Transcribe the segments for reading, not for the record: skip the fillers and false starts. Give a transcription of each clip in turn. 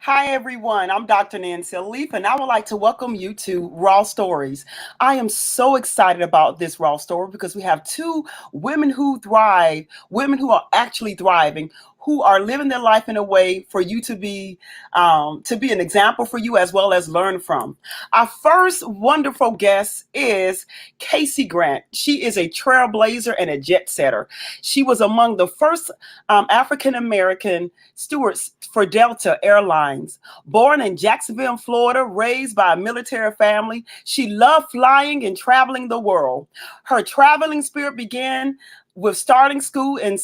Hi, everyone. I'm Dr. Nancia Leath, and I would like to welcome you to Raw Stories. I am so excited about this Raw story because we have two women who thrive, women who are actually thriving, who are living their life in a way for you to be an example for you as well as learn from. Our first wonderful guest is Casey Grant. She is a trailblazer and a jet setter. She was among the first African American stewards for Delta Airlines. Born in Jacksonville, Florida, raised by a military family, she loved flying and traveling the world. Her traveling spirit began with starting school in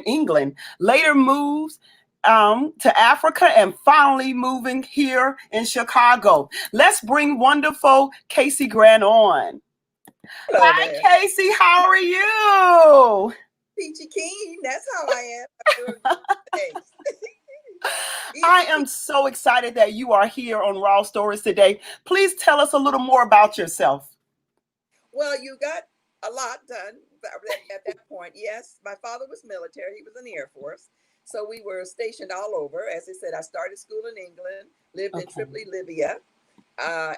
England. Later moved to Africa and finally moving here in Chicago. Let's bring wonderful Casey Grant on. Hello Hi, there. Casey. How are you? Peachy Keen, that's how I am. I'm doing good. Thanks. I am so excited that you are here on Raw Stories today. Please tell us a little more about yourself. Well, you got a lot done at that point. Yes, my father was military. He was in the Air Force. So we were stationed all over. As I said, I started school in England, lived in Okay. Tripoli, Libya.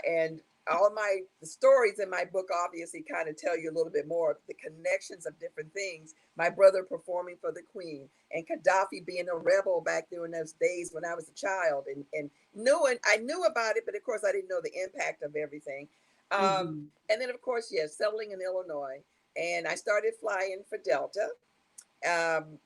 And all of the stories in my book obviously kind of tell you a little bit more of the connections of different things. My brother performing for the Queen and Gaddafi being a rebel back during those days when I was a child and knowing I knew about it, but of course I didn't know the impact of everything. Hmm. And then of course, yes, settling in Illinois. And I started flying for Delta. Um,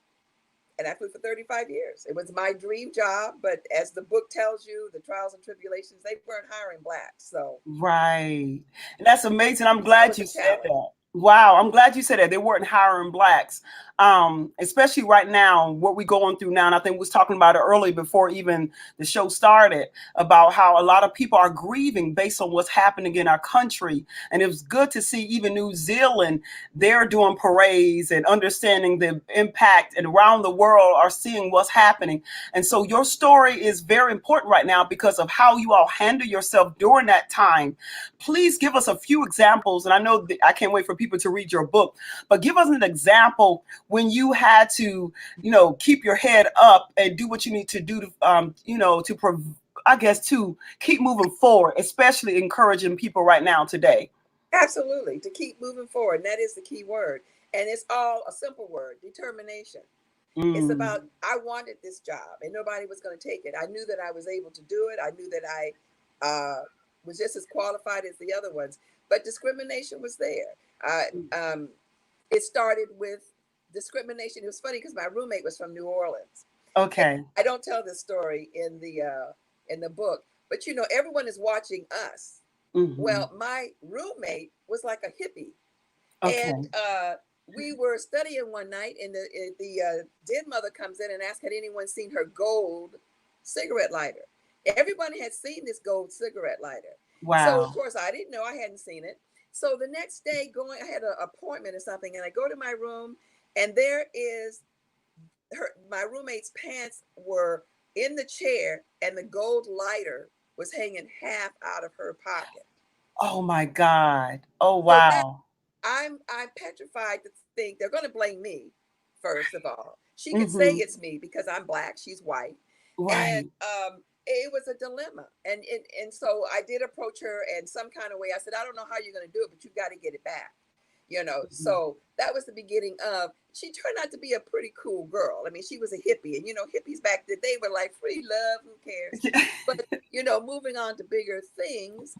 and I flew for 35 years. It was my dream job, but as the book tells you, the trials and tribulations, they weren't hiring blacks. So Right. And that's amazing. I'm that glad was you a said challenge. that. Wow, I'm glad you said that. They weren't hiring blacks. Especially right now, what we're going through now. And I think we was talking about it early before even the show started about how a lot of people are grieving based on what's happening in our country. And it was good to see even New Zealand, they're doing parades and understanding the impact and around the world are seeing what's happening. And so your story is very important right now because of how you all handle yourself during that time. Please give us a few examples. And I know that I can't wait for people to read your book, but give us an example when you had to, keep your head up and do what you need to do to, I guess, to keep moving forward, especially encouraging people right now today. Absolutely. To keep moving forward. And that is the key word. And it's all a simple word, determination. It's Mm, about, I wanted this job and nobody was going to take it. I knew that I was able to do it. I knew that I was just as qualified as the other ones, but discrimination was there. Um, it started with discrimination. It was funny because my roommate was from New Orleans. And okay. I don't tell this story in the book, but everyone is watching us. Hmm. Well, my roommate was like a hippie, and Okay. we were studying one night, and the dead mother comes in and asks, "Had anyone seen her gold cigarette lighter?" Everybody had seen this gold cigarette lighter, so of Wow. course I didn't know. I hadn't seen it. So the next day, I had an appointment or something, and I go to my room, and there is my roommate's pants were in the chair, and the gold lighter was hanging half out of her pocket. Oh my God. Oh So now wow. I'm petrified to think they're going to blame me. First of all, she could say Hmm. it's me because I'm black, she's white, and Right. it was a dilemma. And so I did approach her in some kind of way. I said, I don't know how you're going to do it, but you got to get it back. Mhm. So that was the beginning of. She turned out to be a pretty cool girl. I mean, she was a hippie, and hippies back then they were like free love, who cares? But moving on to bigger things.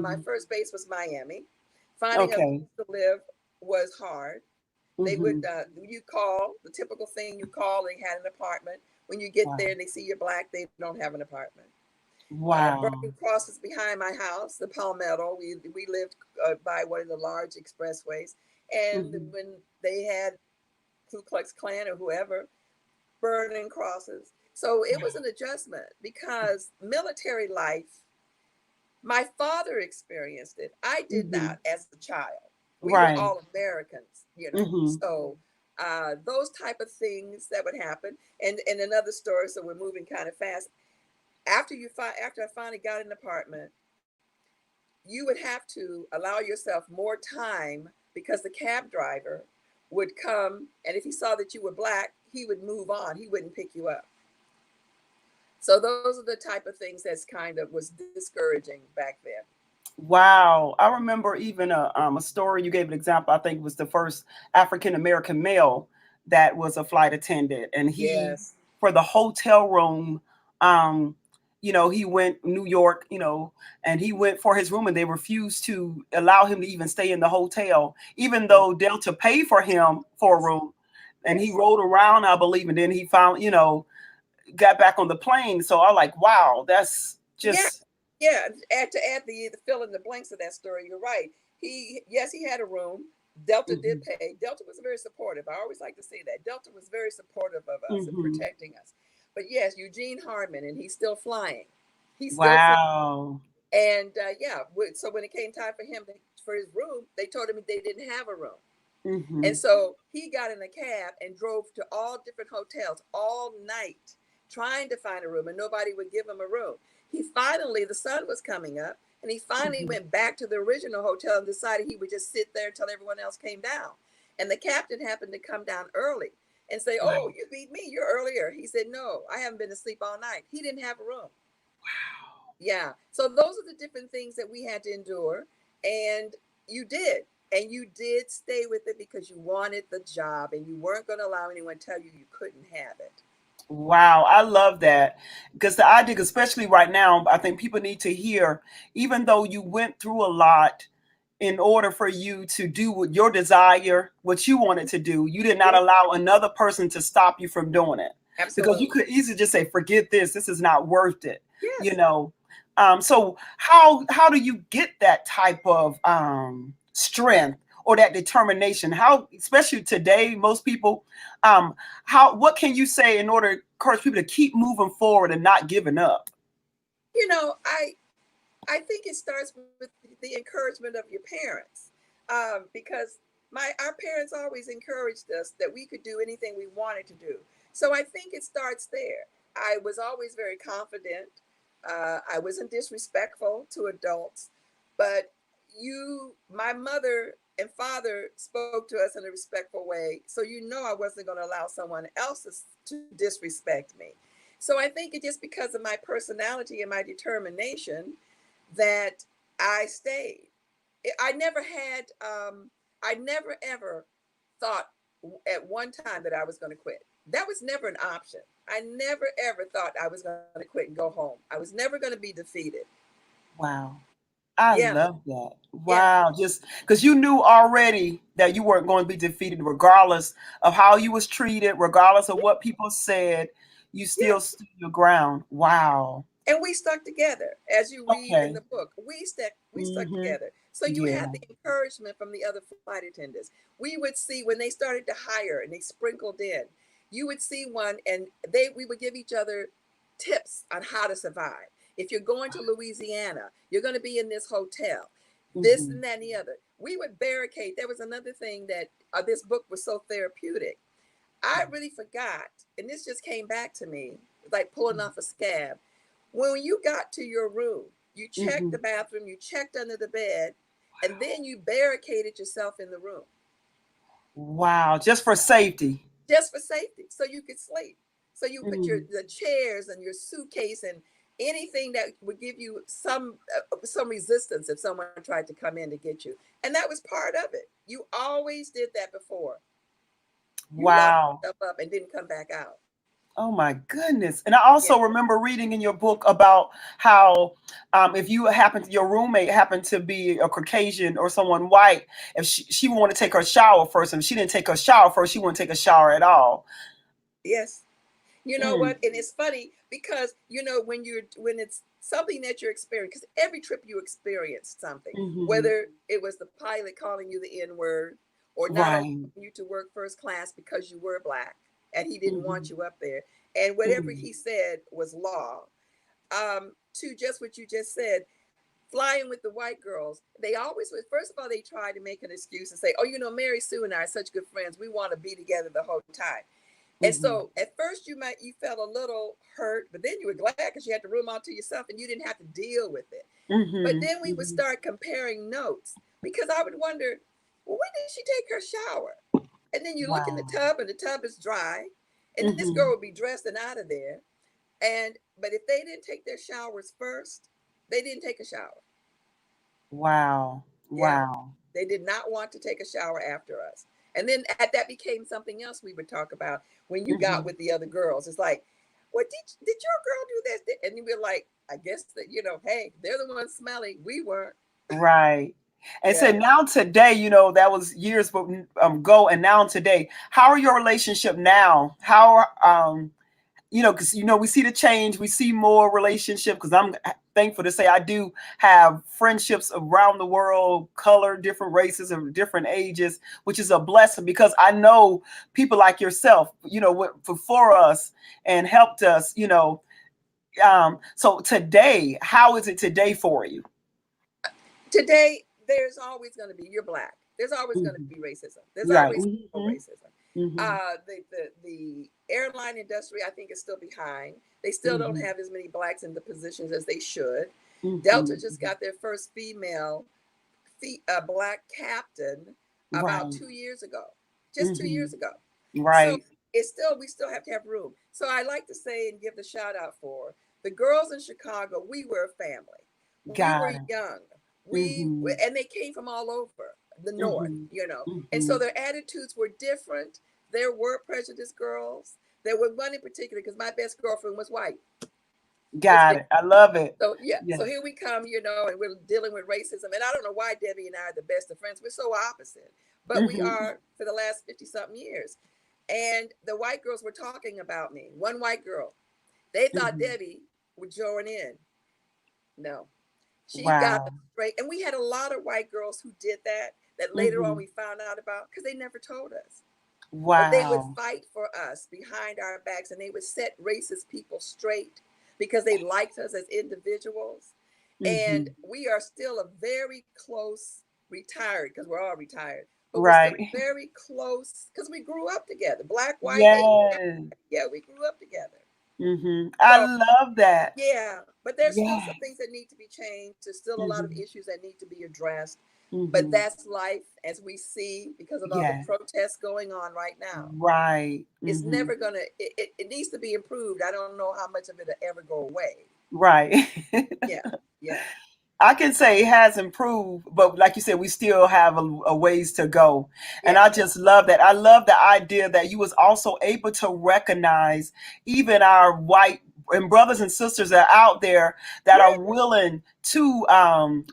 My Hmm. first base was Miami. Finding a Okay. place to live was hard. They would Hmm. you call the typical thing, you call, they had an apartment. When you get there Wow. and they see you're black, they don't have an apartment. Burning Wow. crosses behind my house, the Palmetto. We lived by one of the large expressways, and Hmm. when they had Ku Klux Klan or whoever burning crosses, so it was an adjustment because military life. My father experienced it. I did Hmm. not as a child. We were Right. all Americans, Hmm. So those type of things that would happen. And another story. So we're moving kind of fast. After I finally got an apartment, you would have to allow yourself more time because the cab driver would come, and if he saw that you were black, he would move on. He wouldn't pick you up. So those are the type of things that's kind of was discouraging back then. Wow. I remember even a story you gave an example. I think it was the first African American male that was a flight attendant. And he, Yes. for the hotel room, um, he went New York, and he went for his room and they refused to allow him to even stay in the hotel, even Yes. though Delta paid for him for a room. And he Yes. rode around, I believe, and then he found, got back on the plane. So I like, wow, that's Yeah. just. Yeah. To add the fill in the blanks of that story, you're right. He had a room. Delta did Mhm, pay. Delta was very supportive. I always like to say that. Delta was very supportive of us and mhm. protecting us. But yes, Eugene Harmon, and he's still flying. He's still flying. Wow. And yeah, so when it came time for him for his room, they told him they didn't have a room. And Mhm. so he got in a cab and drove to all different hotels all night trying to find a room, and nobody would give him a room. The sun was coming up, and he finally Mhm. went back to the original hotel and decided he would just sit there until everyone else came down. And the captain happened to come down early and say, "Oh, Wow. you beat me. You're earlier." He said, "No, I haven't been asleep all night." He didn't have a room. Yeah. So those are the different things that we had to endure. And you did. And you did stay with it because you wanted the job and you weren't going to allow anyone to tell you you couldn't have it. Wow, I love that because the idea, especially right now, I think people need to hear, even though you went through a lot in order for you to do what your desire, what you wanted to do, you did not Yeah, allow another person to stop you from doing it. Because you absolutely. could easily just say, forget this is not worth it, you Yes. know. So how do you get that type of strength or that determination? How, especially today, most people, what can you say in order to encourage people to keep moving forward and not giving up? You know, I think it starts with the encouragement of your parents, because our parents always encouraged us that we could do anything we wanted to do. So I think it starts there. I was always very confident. I wasn't disrespectful to adults, but my mother and father spoke to us in a respectful way. So I wasn't going to allow someone else to disrespect me. So I think it just because of my personality and my determination that I stayed. I never had, I never ever thought at one time that I was going to quit. That was never an option. I never ever thought I was going to quit and go home. I was never going to be defeated. Wow. I Yeah, love that. yeah, Wow. Just because you knew already that you weren't going to be defeated, regardless of how you was treated, regardless of what people said, you still yes. stood your ground. Wow. And we stuck together, as you read in Okay. the book. We stuck Mm-hmm. together. So you had Yeah. the encouragement from the other flight attendants. We would see when they started to hire and they sprinkled in. You would see one, and they we would give each other tips on how to survive. If you're going to Louisiana, you're going to be in this hotel, this Mm-hmm. and that and the other. We would barricade. There was another thing that this book was so therapeutic. I really forgot, and this just came back to me, like pulling off a scab. When you got to your room, you checked Mm-hmm. the bathroom, you checked under the bed, and then you barricaded yourself in the room Wow. Just for safety. just for safety so you could sleep. So you put Mm. the chairs and your suitcase and anything that would give you some resistance if someone tried to come in to get you. And that was part of it. You always did that before. You locked Wow. yourself up and didn't come back out. Oh my goodness. And I Yeah. also remember reading in your book about how if your roommate happened to be a Caucasian or someone white, if she wanted to take her shower first, and if she didn't take her shower first, she wouldn't take a shower at all. Yes. You know Mm. what? And it's funny because when it's something that you're experiencing, because every trip you experience something, Hmm. whether it was the pilot calling you the N word or not allowing Right. you to work first class because you were black and he didn't want Hmm. you up there, and whatever Hmm. he said was law. To just what you just said, flying with the white girls, they always would. First of all, they try to make an excuse and say, "Oh, Mary Sue and I are such good friends. We want to be together the whole time." And Hmm. so at first you felt a little hurt, but then you were glad because you had the room all to yourself and you didn't have to deal with it. But Hmm. then we would Hmm. start comparing notes because I would wonder, well, when did she take her shower? And then you look in the Wow. tub and the tub is dry, and this girl Hmm. would be dressed and out of there. But if they didn't take their showers first, they didn't take a shower. Wow. Yeah. Wow. They did not want to take a shower after us. And then that became something else we would talk about when you got Mhm. with the other girls. It's like, well, did your girl do this? And you were like, I guess that, hey, they're the ones smelly. We weren't. Right. And so Yeah. now today, that was years ago, and now today, how are your relationship now? How are because we see the change, we see more relationship. Because I'm thankful to say I do have friendships around the world, color, different races, and different ages, which is a blessing because I know people like yourself, went before us and helped us. So today, how is it today for you? Today, there's always going to be, you're Black. There's always going to Mhm. be racism. There's Right. always Hmm. racism. Hmm. The airline industry, I think, is still behind. They still don't Hmm. have as many Blacks in the positions as they should. Delta Hmm. just got their first female Black captain about Right. 2 years ago, just two Hmm. years ago. So Right. we still have to have room. So I like to say and give the shout out for the girls in Chicago. We were a family. We were Got it. young. Hmm. And they came from all over the North, Hmm. and so Hmm. their attitudes were different. There were prejudiced girls. There was one in particular because my best girlfriend was white. Let's Got it. I love it. so yeah, so Yes. here we come, and we're dealing with racism. And I don't know why Debbie and I are the best of friends. We're so opposite, but we Hmm. are for the last 50 something years. And the white girls were talking about me. One white girl, they thought Hmm. Debbie would join in. No, she got them Wow. straight. And we had a lot of white girls who did that. That later on Hmm. we found out about because they never told us. But they would Wow. fight for us behind our backs, and they would set racist people straight because they liked us as individuals. And Hmm. we are still a very close, retired, because we're all retired, but we're still Right. very close because we grew up together, Black, white, Asian. Yes. Yeah, we grew up together. I So love that. yeah, but there's still some Yes. things that need to be changed. There's still a lot of Hmm. issues that need to be addressed. But Hmm. that's life, as we see, because of all the Yes. protests going on right now. Right. It's Hmm. never gonna, it needs to be improved. I don't know how much of it'll ever go away. Right. Yeah, yeah, I can say it has improved, but like you said, we still have a ways to go. And yeah, I just love that. I love the idea that you was also able to recognize even our white and brothers and sisters that are out there that yeah, are willing to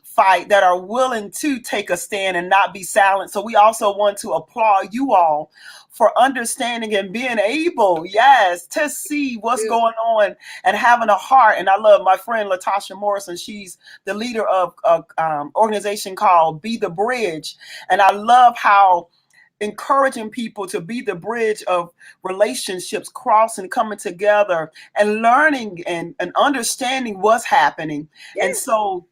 fight, that are willing to take a stand and not be silent. So we also want to applaud you all for understanding and being able, yes, to see what's do. going on and having a heart. And I love my friend Latasha Morrison. She's the leader of an organization called Be the Bridge. And I love how encouraging people to be the bridge of relationships crossing, coming together and learning and understanding what's happening. And Yes, so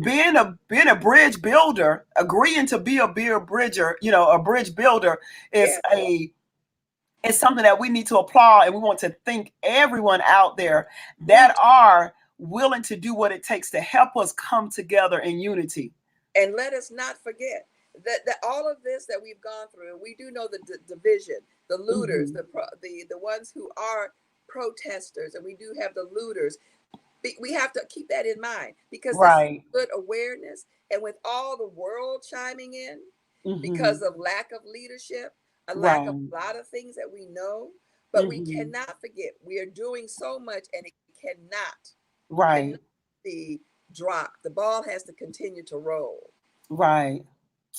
being a bridge builder, agreeing to be a beer bridger, a bridge builder is yes, a it's something that we need to applaud, and we want to thank everyone out there we that are willing to do what it takes to help us come together in unity. and let us not forget that all of this that we've gone through, and we do know the division, the looters, Hmm. the ones who are protesters, and we do have the looters. We have to keep that in mind because this is Right. good awareness. And with all the world chiming in Hmm. because of lack of leadership, a lack of Right. a lot of things that we know, but we Hmm. cannot forget we are doing so much, and it cannot Right. be dropped. The ball has to continue to roll. Right.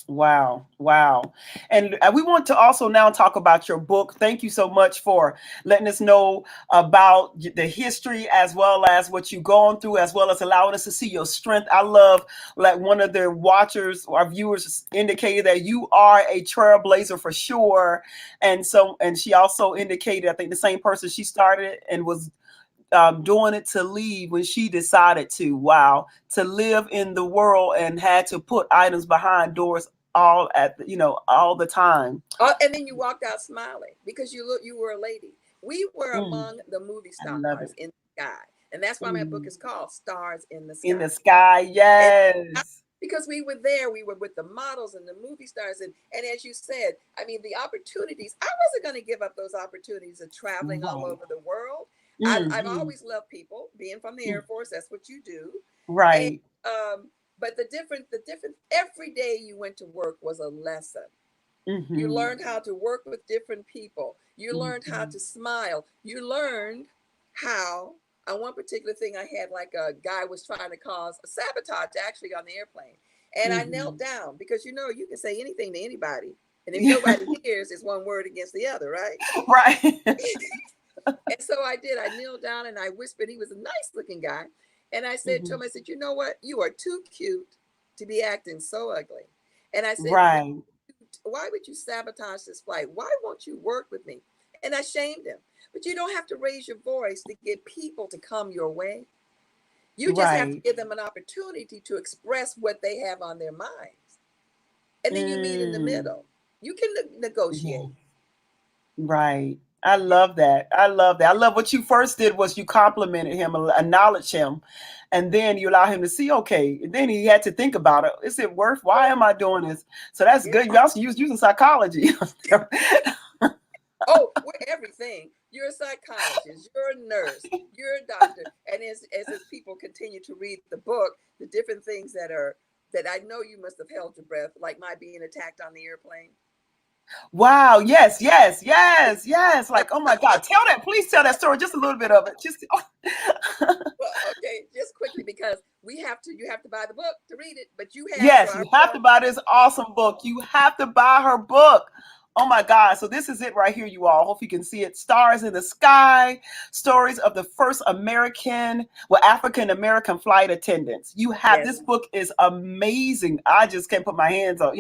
Wow. Wow. And we want to also now talk about your book. Thank you so much for letting us know about the history as well as what you've gone through, as well as allowing us to see your strength. I love, like one of the watchers or viewers indicated, that you are a trailblazer for sure. And she also indicated, I think the same person, she started and was doing it to leave when she decided to. Wow, to live in the world and had to put items behind doors all the time. And then you walked out smiling because you were a lady. We were Mm, among the movie I love stars it. in the sky. And that's why my book Mm, is called Stars in the in Sky. the sky, And yes. because we were there, we were with the models and the movie stars. And as you said, I mean, the opportunities, I wasn't going to give up those opportunities of traveling all Right. over the world. I've Mm-hmm. always loved people. Being from the Air Force, that's what you do. And Right. but the different every day you went to work was a lesson. You Mm-hmm. learned how to work with different people. You learned how Mm-hmm. to smile. You learned how, on one particular thing I had, like a guy was trying to cause a sabotage actually on the airplane. And I knelt Mm-hmm. down because you can say anything to anybody. And if nobody hears, it's one word against the other, right? Right. And so I did. I kneeled down and I whispered. He was a nice looking guy. And I said to Mm-hmm. him, I said, you know what? You are too cute to be acting so ugly. And I said, Right. why would you sabotage this flight? Why won't you work with me? And I shamed him. But you don't have to raise your voice to get people to come your way. You just have to Right. give them an opportunity to express what they have on their minds. And then you meet in the Mm. middle. You can Yeah. negotiate. Right. I love that. I love that. I love what you first did was you complimented him, acknowledged him, and then you allow him to see, okay. And then he had to think about it. Is it worth? Why am I doing this? So that's Yeah. good. You also using psychology. Oh, we're everything. You're a psychologist, you're a nurse, you're a doctor. And as people continue to read the book, the different things that I know you must have held your breath, like my being attacked on the airplane. Wow. Yes. Yes. Yes. Yes. Like, oh my God. Tell that. Please tell that story. Just a little bit of it. Just. Well, okay, just quickly because you have to buy the book to read it, but you have, so Yes, I you have to want buy this awesome book. You have to buy her book. Oh my God. So this is it right here, you all. Hope you can see it. Stars in the Sky, stories of the first African American flight attendants. You have yes. this book is amazing. I just can't put my hands on,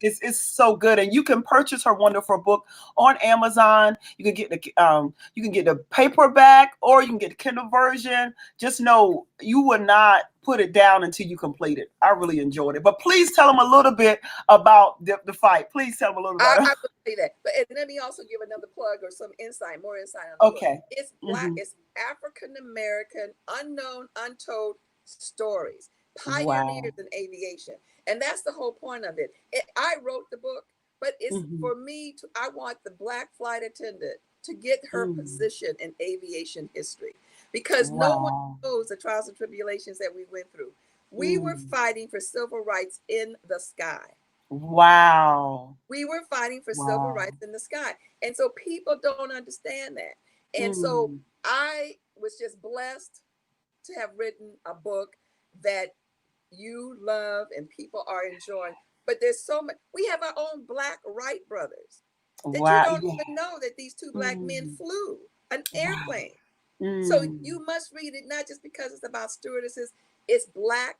it's so good. And you can purchase her wonderful book on Amazon. You can get the paperback or you can get the Kindle version. Just know you will not put it down until you complete it. I really enjoyed it. But please tell them a little bit about the fight. Please tell them a little about I it. will say that. But and let me also give another plug or some insight, more insight on the book. Okay. It's black, Hmm. it's African American, unknown, untold stories, pioneers Wow. in aviation. And that's the whole point of it. I wrote the book, but it's Hmm. for me to, I want the black flight attendant to get her Mm. position in aviation history because no one Wow. knows the trials and tribulations that we went through. We were Mm. fighting for civil rights in the sky. Wow. We were fighting for civil Wow. rights in the sky. And so people don't understand that. And so Mm. I was just blessed to have written a book that you love and people are enjoying. But there's so much. We have our own Black Wright brothers that you Wow. don't Yeah. even know that these two Black men Mm. flew an Wow. airplane. So Mm. you must read it, not just because it's about stewardesses, it's Black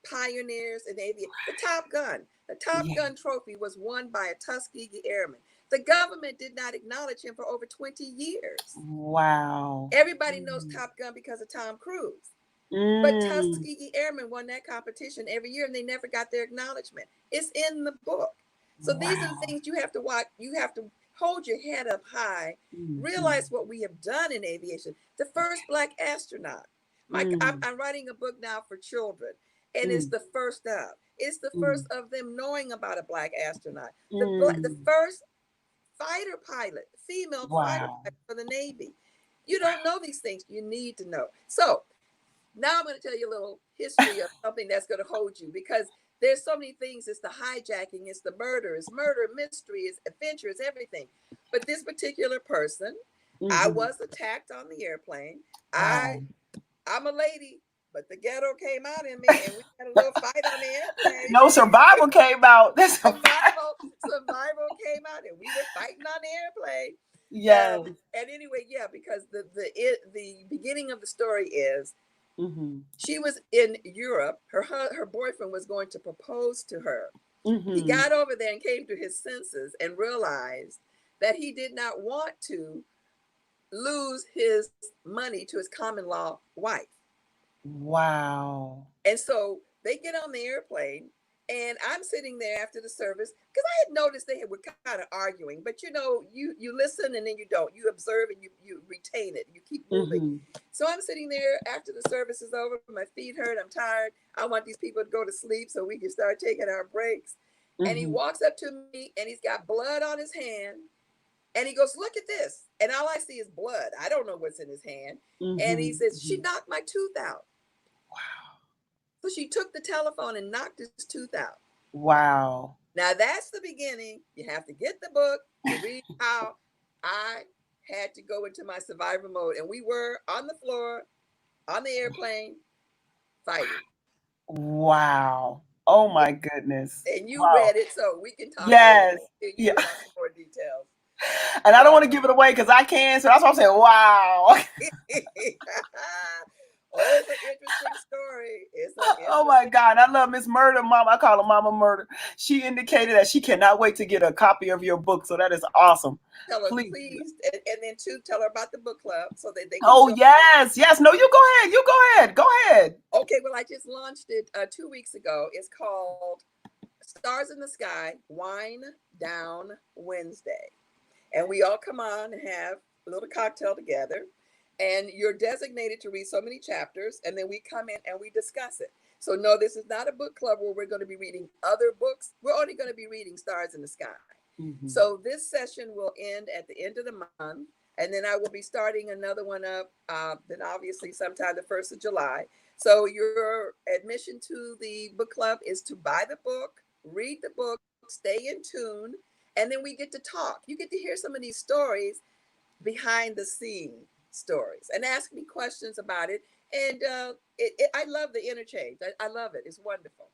pioneers in aviation. The Top Yeah. Gun trophy was won by a Tuskegee Airman. The government did not acknowledge him for over 20 years. Wow. Everybody knows Mm. Top Gun because of Tom Cruise. But Mm. Tuskegee Airmen won that competition every year and they never got their acknowledgement. It's in the book. So these are the Wow. things you have to watch. You have to hold your head up high, Mm. realize what we have done in aviation. The first Black astronaut. Mm. I'm writing a book now for children, and it's Mm. the first of. It's the Mm. first of them knowing about a Black astronaut. The Mm. first fighter pilot, female fighter Wow. pilot for the Navy. You don't know these things. You need to know. So now I'm going to tell you a little history of something that's going to hold you because there's so many things. It's the hijacking, it's the murder, it's murder, mystery, it's adventure, it's everything. But this particular person, I Hmm. was attacked on the airplane. I Wow. I'm a lady, but the ghetto came out in me, and we had a little fight on the airplane. No survival came out. That's Survival came out, and we were fighting on the airplane. yes. And anyway, yeah, because the beginning of the story is Hmm. she was in Europe. Her boyfriend was going to propose to her. He Hmm. got over there and came to his senses and realized that he did not want to lose his money to his common law wife. Wow. And so they get on the airplane, and I'm sitting there after the service because I had noticed they were kind of arguing. But you listen and then you don't. You observe and you retain it. You keep moving. Hmm. So I'm sitting there after the service is over. My feet hurt. I'm tired. I want these people to go to sleep so we can start taking our breaks. And he Hmm. walks up to me, and he's got blood on his hand, And he goes, look at this. And all I see is blood. I don't know what's in his hand. And he says, she knocked my tooth out. Wow. So she took the telephone and knocked his tooth out. Wow. Now that's the beginning. You have to get the book to read how I had to go into my survivor mode. And we were on the floor, on the airplane, fighting. Wow. Oh my goodness. And you Wow. read it, so we can talk later. Yes. You Yeah. about some more details. And I don't want to give it away because I can. So that's why I'm saying, wow. Oh, it's an interesting story. Oh my God. I love Miss Murder, Mama. I call her Mama Murder. She indicated that she cannot wait to get a copy of your book. So that is awesome. Tell her, Please. and then too, tell her about the book club so that they can. Oh, yes. Yes. No, you go ahead. You go ahead. Go ahead. Okay. Well, I just launched it 2 weeks ago. It's called Stars in the Sky, Wine Down Wednesday. And we all come on and have a little cocktail together. And you're designated to read so many chapters. And then we come in and we discuss it. So no, this is not a book club where we're going to be reading other books. We're only going to be reading Stars in the Sky. So this session will end at the end of the month. And then I will be starting another one up, then obviously sometime the 1st of July. So your admission to the book club is to buy the book, read the book, stay in tune, and then we get to talk. You get to hear some of these stories, behind the scene stories, and ask me questions about it. And I love the interchange. I love it. It's wonderful.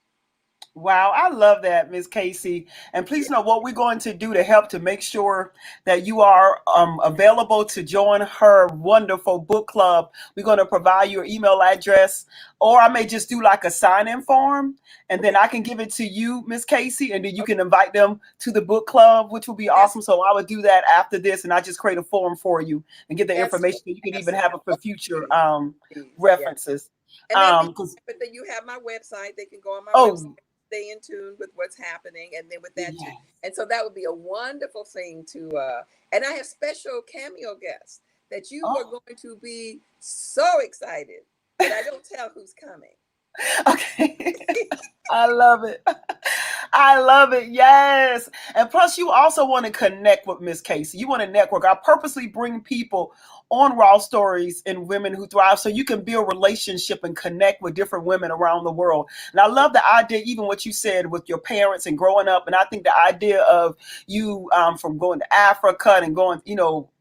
Wow, I love that, Miss Casey. And please know what we're going to do to help to make sure that you are available to join her wonderful book club. We're going to provide your email address, or I may just do like a sign-in form, and then I can give it to you, Miss Casey, and then you can invite them to the book club, which would be awesome. So I would do that after this, and I just create a form for you and get the information so you can even have it for future references. And then you have my website. They can go on my website, stay in tune with what's happening, and then with that too. And so that would be a wonderful thing to and I have special cameo guests that you are going to be so excited that I don't tell who's coming. Okay. I love it. I love it. Yes. And plus, you also want to connect with Miss Casey. You want to network. I purposely bring people on Raw Stories and Women Who Thrive so you can build relationship and connect with different women around the world. And I love the idea, even what you said with your parents and growing up. And I think the idea of you from going to Africa and going,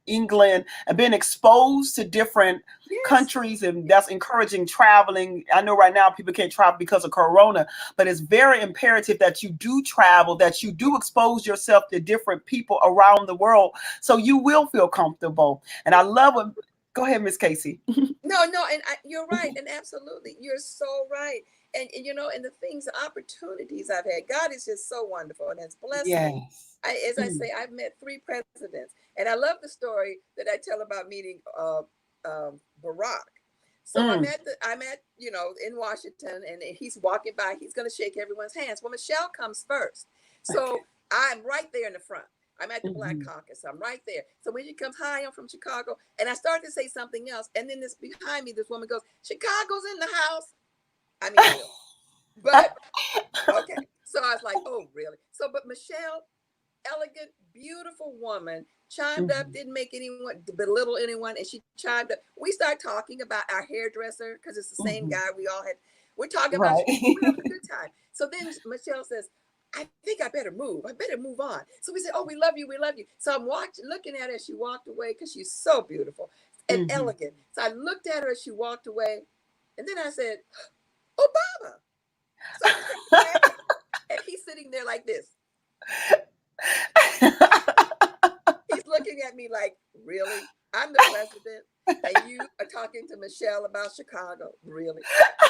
England and being exposed to different countries, and that's encouraging traveling. I know right now people can't travel because of Corona, but it's very imperative that you do travel, that you do expose yourself to different people around the world so you will feel comfortable. And I love what, go ahead, Miss Casey. No, and you're right. And absolutely, you're so right. And and the things, the opportunities I've had, God is just so wonderful and has blessed me. As I say, I've met 3 presidents, and I love the story that I tell about meeting Barack. So I'm at in Washington, and he's walking by. He's going to shake everyone's hands. Well, Michelle comes first, so I'm right there in the front. I'm at the Black Caucus. I'm right there. So when she comes, hi, I'm from Chicago, and I start to say something else, and then behind me, this woman goes, "Chicago's in the house." I mean, really. But okay. So I was like, "Oh, really?" So, but Michelle, elegant, beautiful woman, chimed up, didn't make anyone belittle anyone, and she chimed up. We start talking about our hairdresser because it's the same guy we all had. We're talking about we're having a good time. So then Michelle says, "I think I better move. I better move on." So we said, "Oh, we love you. We love you." So I'm looking at her as she walked away because she's so beautiful and elegant. So I looked at her as she walked away, and then I said, "Obama." So and he's sitting there like this. He's looking at me like, "Really? I'm the president, and you are talking to Michelle about Chicago? Really?"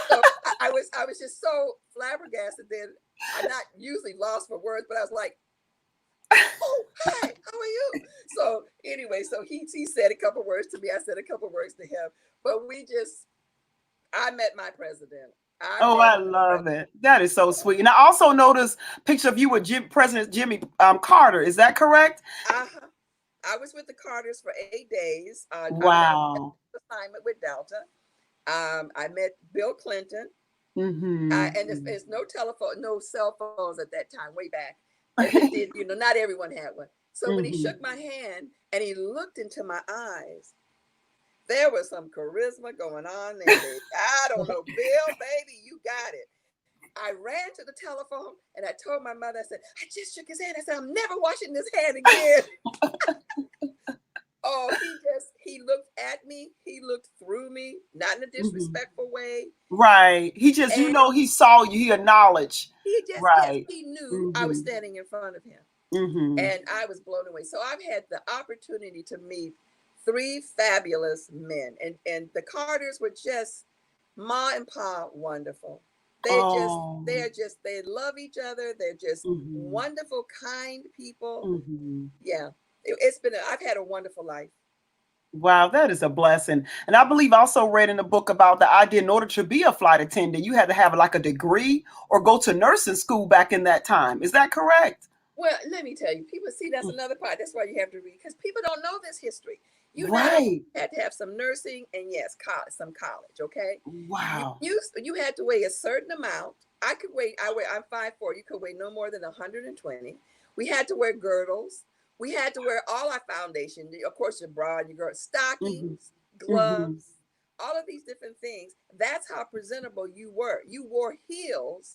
So I was just so flabbergasted. Then I'm not usually lost for words, but I was like, "Oh, hi, how are you?" So anyway, so he said a couple words to me. I said a couple words to him, but I met my president. I love it. That is so sweet. And I also noticed a picture of you with President Jimmy Carter. Is that correct? I was with the Carters for 8 days. Wow. Assignment with Delta. I met Bill Clinton. And there's no telephone, no cell phones at that time, way back. Not everyone had one. So when he shook my hand and he looked into my eyes, there was some charisma going on there, baby. I don't know, Bill, baby, you got it. I ran to the telephone and I told my mother, I said, I just shook his hand. I said, I'm never washing this hand again. Oh, he looked at me. He looked through me, not in a disrespectful way. Right. He just, And he saw you, he acknowledged. yes, Right. he knew I was standing in front of him. And I was blown away. So I've had the opportunity to meet 3 fabulous men. And the Carters were just Ma and Pa wonderful. They love each other. They're just wonderful, kind people. Yeah. I've had a wonderful life. Wow, that is a blessing. And I believe I also read in the book about the idea in order to be a flight attendant, you had to have like a degree or go to nursing school back in that time. Is that correct? Well, let me tell you, people see that's another part. That's why you have to read, because people don't know this history. You not only had to have some nursing and yes, some college. Okay. Wow. You had to weigh a certain amount. I'm 5'4". You could weigh no more than 120. We had to wear girdles. We had to wear all our foundation. Of course, your bra and your girl, stockings, gloves, all of these different things. That's how presentable you were. You wore heels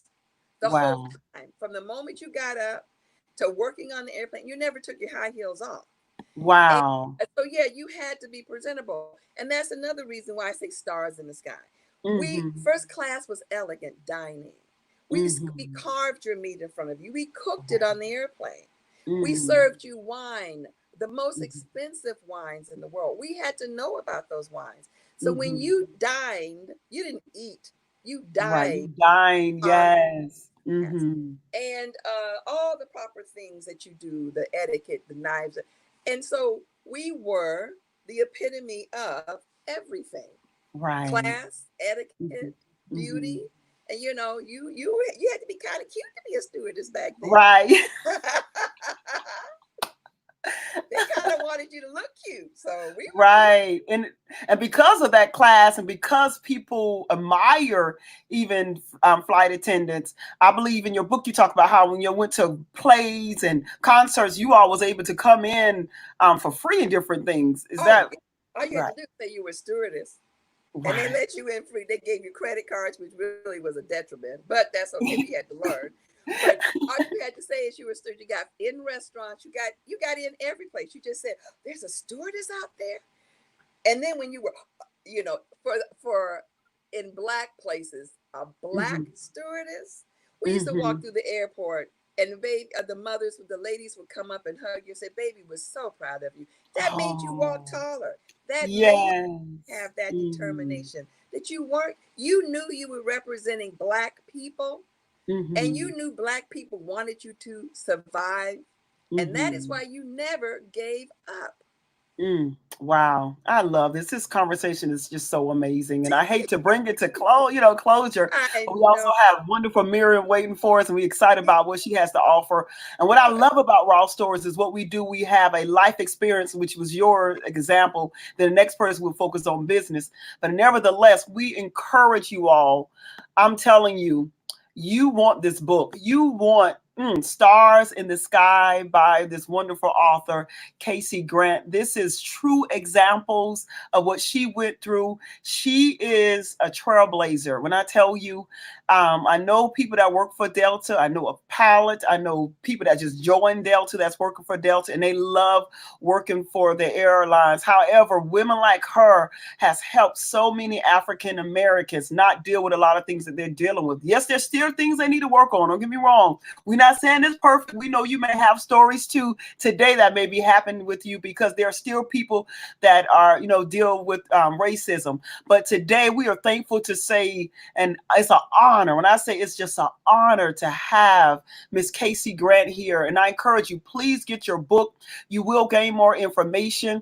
the whole time. From the moment you got up to working on the airplane, you never took your high heels off. Wow. And so, yeah, you had to be presentable. And that's another reason why I say stars in the sky. First class was elegant dining. We carved your meat in front of you. We cooked it on the airplane. We served you wine, the most expensive wines in the world. We had to know about those wines. So when you dined, you didn't eat. You dined. Right. You dined, yes. And all the proper things that you do, the etiquette, the knives. And so we were the epitome of everything. Right. Class, etiquette, beauty. And you had to be kind of cute to be a stewardess back then. Right. They kind of wanted you to look cute. So we were cute. And because of that class and because people admire even flight attendants, I believe in your book you talk about how when you went to plays and concerts, you all was able to come in for free and different things. Is that all you had to do was say you were a stewardess? And they let you in free. They gave you credit cards, which really was a detriment, but that's okay. We had to learn. But all you had to say is you were stewardess. You got in restaurants. You got in every place. You just said, "There's a stewardess out there." And then when you were, for in Black places, a Black stewardess, we used to walk through the airport. And the mothers, the ladies would come up and hug you and say, "Baby, we're so proud of you." That made you walk taller. That made you have that determination that you knew you were representing Black people, and you knew Black people wanted you to survive. And that is why you never gave up. Wow. I love this. This conversation is just so amazing. And I hate to bring it to closure. We also have wonderful Mariam waiting for us, and we're excited about what she has to offer. And what I love about Raw Stories is what we do. We have a life experience, which was your example. Then the next person will focus on business. But nevertheless, we encourage you all. I'm telling you, you want this book. You want Stars in the Sky by this wonderful author, Casey Grant. This is true examples of what she went through. She is a trailblazer. When I tell you, I know people that work for Delta. I know a pilot. I know people that just joined Delta that's working for Delta, and they love working for the airlines. However, women like her has helped so many African Americans not deal with a lot of things that they're dealing with. Yes, there's still things they need to work on. Don't get me wrong. We're not saying it's perfect. We know you may have stories too today that may be happening with you because there are still people that are, deal with racism. But today we are thankful to say, and it's an honor. When I say it's just an honor to have Miss Casey Grant here. And I encourage you, please get your book. You will gain more information.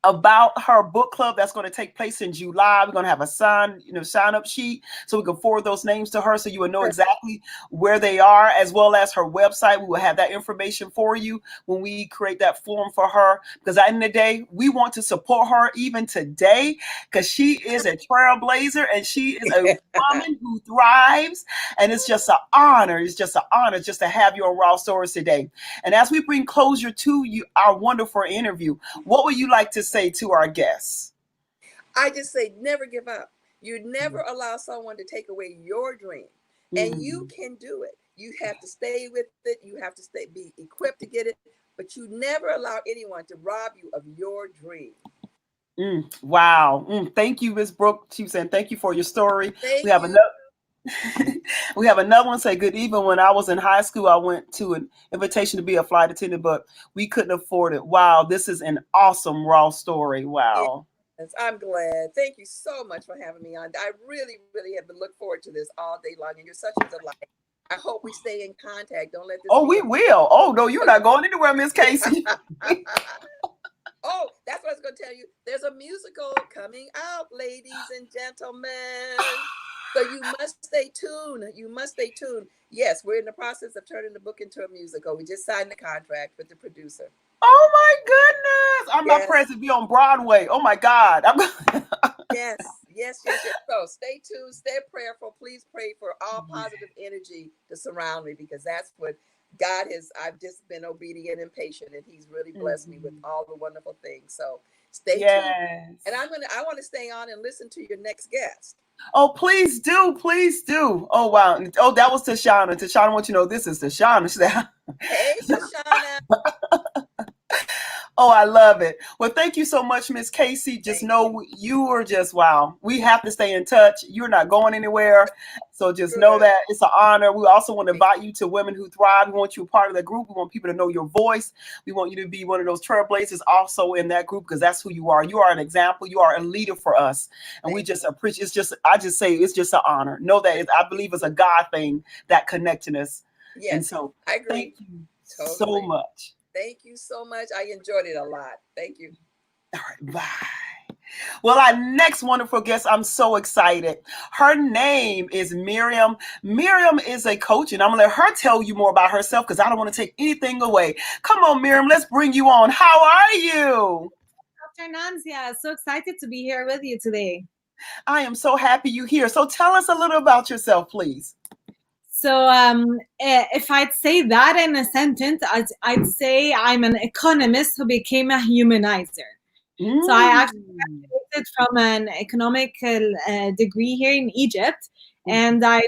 about her book club that's going to take place in July. We're going to have a sign up sheet so we can forward those names to her so you will know exactly where they are, as well as her website. We will have that information for you when we create that form for her, because at the end of the day, we want to support her even today, because she is a trailblazer and she is a woman who thrives, and it's just an honor. It's just an honor just to have you on Raw Stories today. And as we bring closure to you, our wonderful interview, what would you like to say to our guests? I just say never give up. You never allow someone to take away your dream, and you can do it. You have to stay with it. You have to be equipped to get it, but you never allow anyone to rob you of your dream. Wow. Thank you, Ms. Brooke. She said, thank you for your story. Thank We have you. we have another one say, good evening. When I was in high school, I went to an invitation to be a flight attendant, but we couldn't afford it. Wow. This is an awesome Raw story. Wow. Yes, I'm glad. Thank you so much for having me on. I really, really have been looking forward to this all day long, and you're such a delight. I hope we stay in contact. Don't let this. Oh, we will. Oh, no, you're not going anywhere, Miss Casey. Oh, that's what I was going to tell you. There's a musical coming out, ladies and gentlemen. So you must stay tuned. You must stay tuned. Yes, we're in the process of turning the book into a musical. We just signed the contract with the producer. Oh my goodness. I'm not praying to be on Broadway. Oh my God. Yes. So stay tuned, stay prayerful. Please pray for all positive energy to surround me, because that's what God has. I've just been obedient and patient, and He's really blessed me with all the wonderful things. So stay tuned. And I want to stay on and listen to your next guest. Oh, please do. Please do. Oh, wow. Oh, that was Tashana. Tashana wants you to know this is Tashana. She said, hey, Tashana. Oh, I love it. Well, thank you so much, Miss Casey. Just know you are just wow. We have to stay in touch. You're not going anywhere. So just know that it's an honor. We also want to invite you to Women Who Thrive. We want you a part of the group. We want people to know your voice. We want you to be one of those trailblazers also in that group, because that's who you are. You are an example. You are a leader for us. And we just appreciate I just say it's just an honor. Know that I believe it's a God thing that connecting us. Yes, and so I agree. Thank you so much. Thank you so much. I enjoyed it a lot. Thank you. All right, bye. Well, our next wonderful guest, I'm so excited. Her name is Mariam. Mariam is a coach, and I'm going to let her tell you more about herself, because I don't want to take anything away. Come on, Mariam, let's bring you on. How are you? Dr. Nancia, so excited to be here with you today. I am so happy you're here. So tell us a little about yourself, please. So if I'd say that in a sentence, I'd say I'm an economist who became a humanizer. So I actually graduated from an economical degree here in Egypt, and I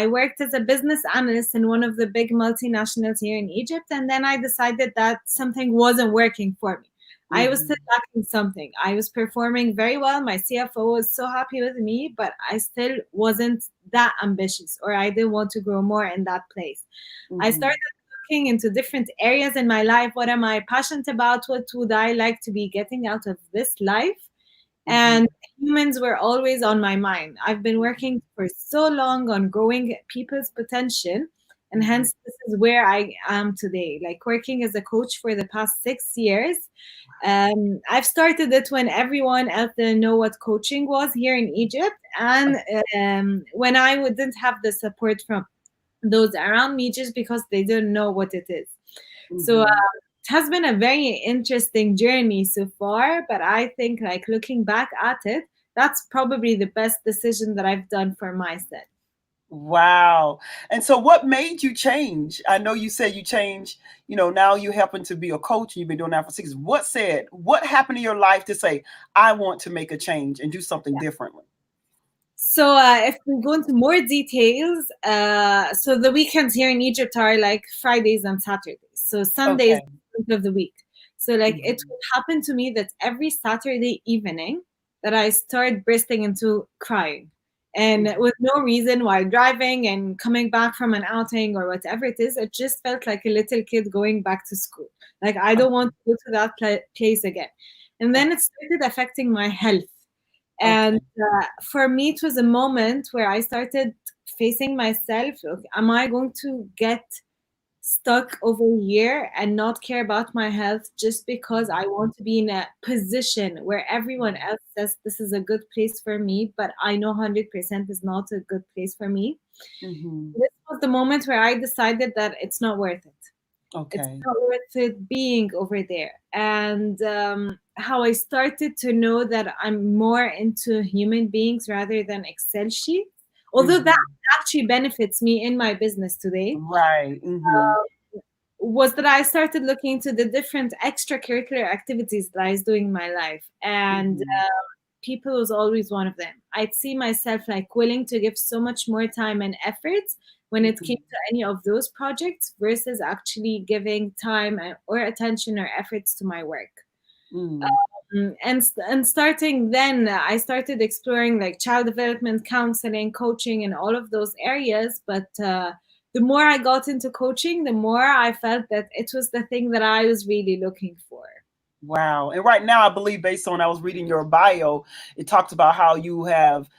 worked as a business analyst in one of the big multinationals here in Egypt, and then I decided that something wasn't working for me. I was still lacking something. I was performing very well. My CFO was so happy with me, but I still wasn't that ambitious, or I didn't want to grow more in that place. I started looking into different areas in my life. What am I passionate about? What would I like to be getting out of this life? And humans were always on my mind. I've been working for so long on growing people's potential, and hence this is where I am today, like working as a coach for the past 6 years. I've started it when everyone else didn't know what coaching was here in Egypt, and when I didn't have the support from those around me, just because they didn't know what it is. So it has been a very interesting journey so far, but I think, like, looking back at it, that's probably the best decision that I've done for myself. Wow. And so what made you change? I know you said you changed, now you happen to be a coach, and you've been doing that for 6 years. What happened in your life to say, I want to make a change and do something differently? So if we go into more details, so the weekends here in Egypt are like Fridays and Saturdays. So Sunday is the end of the week. So like it would happen to me that every Saturday evening that I start bursting into crying. And with no reason, while driving and coming back from an outing or whatever it is, it just felt like a little kid going back to school. Like, I don't want to go to that place again. And then it started affecting my health. And for me, it was a moment where I started facing myself. Am I going to get stuck over here and not care about my health just because I want to be in a position where everyone else says this is a good place for me, but I know 100% is not a good place for me. Mm-hmm. This was the moment where I decided that it's not worth it. It's Okay. not worth it being over there. And how I started to know that I'm more into human beings rather than Excel sheets, although that Mm-hmm. actually benefits me in my business today, Right. Mm-hmm. was that I started looking into the different extracurricular activities that I was doing in my life. And Mm-hmm. people was always one of them. I'd see myself like willing to give so much more time and effort when it came to any of those projects versus actually giving time or attention or efforts to my work. Mm-hmm. And starting then, I started exploring like child development, counseling, coaching, and all of those areas. But the more I got into coaching, the more I felt that it was the thing that I was really looking for. Wow. And right now, I believe based on I was reading your bio, it talks about how you have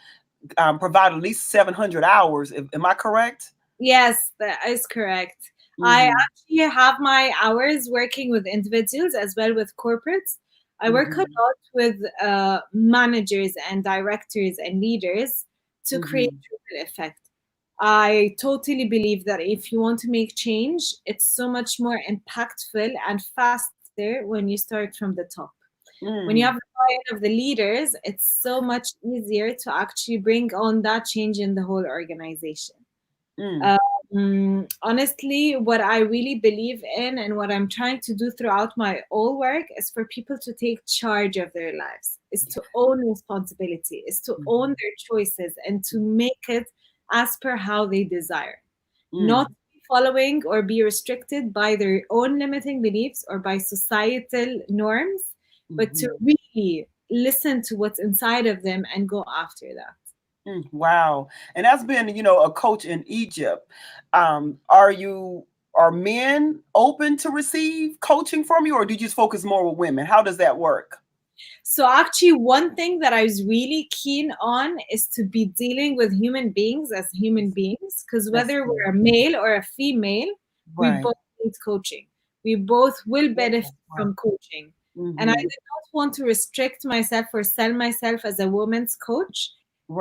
provided at least 700 hours. Am I correct? Yes, that is correct. I Mm-hmm. actually have my hours working with individuals as well with corporates. I work a Mm-hmm. lot with managers and directors and leaders to create Mm-hmm. ripple effect. I totally believe that if you want to make change, it's so much more impactful and faster when you start from the top. When you have the Mm, buy-in of the leaders, it's so much easier to actually bring on that change in the whole organization. mm, Honestly, what I really believe in and what I'm trying to do throughout my all work is for people to take charge of their lives, is to own responsibility, is to own mhm, their choices and to make it as per how they desire. Not mm, be following or be restricted by their own limiting beliefs or by societal norms, but to mhm, really listen to what's inside of them and go after that. wow. And that's been, a coach in Egypt. Are men open to receive coaching from you, or do you just focus more with women? How does that work? So actually, one thing that I was really keen on is to be dealing with human beings as human beings, because That's whether good. we're a male or a female, we Right. both need coaching. We both will Yeah, benefit right. from coaching. And I did Mm-hmm. not want to restrict myself or sell myself as a woman's coach.